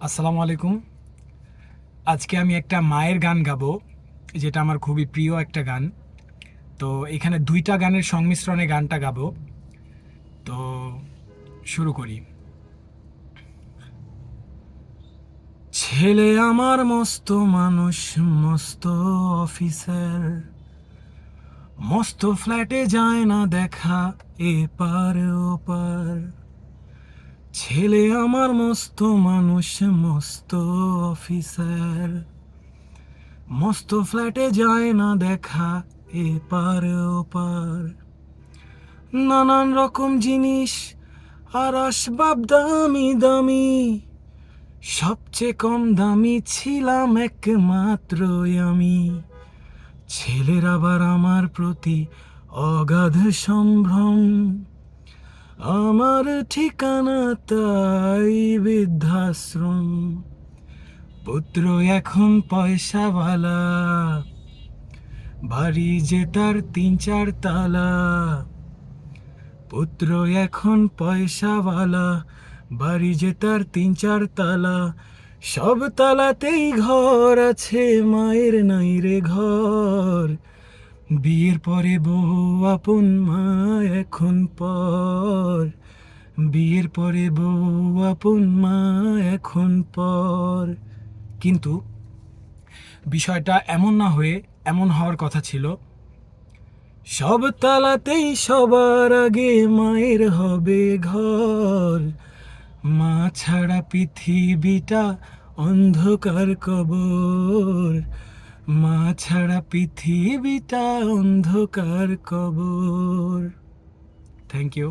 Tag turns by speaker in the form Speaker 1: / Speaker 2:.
Speaker 1: আসসালামু আলাইকুম। আজকে আমি একটা মায়ের গান গাবো, যেটা আমার খুবই প্রিয় একটা গান। তো এখানে দুইটা গানের সংমিশ্রণে গানটা গাবো। তো শুরু করি। ছেলে আমার মস্ত মানুষ, মস্ত অফিসার, মস্ত ফ্ল্যাটে যায় না দেখা এপার ওপার। ছেলে আমার মস্ত মানুষ, মস্ত অফিসার, মস্ত ফ্ল্যাটে যায় না দেখা এপার ওপার। নানান রকম জিনিস আর আসবাব দামি দামি, সবচেয়ে কম দামি ছিলাম একমাত্রই আমি। ছেলের আবার আমার প্রতি অগাধ সম্ভ্রম, আমার ঠিকানা তাই বৃদ্ধাশ্রম। পুত্র এখন পয়সাওয়ালা, বাড়ি যে তার 3-4 তালা। পুত্র এখন পয়সাওয়ালা, বাড়ি যে তার 3-4 তালা। সব তালাতেই ঘর আছে, মায়ের নাই রে ঘর। বিয়ের পরে বউ আপন মা এখন পর। বিয়ের পরে বউ আপন মা এখন পর। কিন্তু বিষয়টা এমন না হয়ে এমন হওয়ার কথা ছিল, সব তালাতেই সবার আগে মায়ের হবে ঘর। মা ছাড়া পৃথিবীটা অন্ধকার কবর। মা ছাড়া পৃথিবীটা অন্ধকার কবর। Thank you.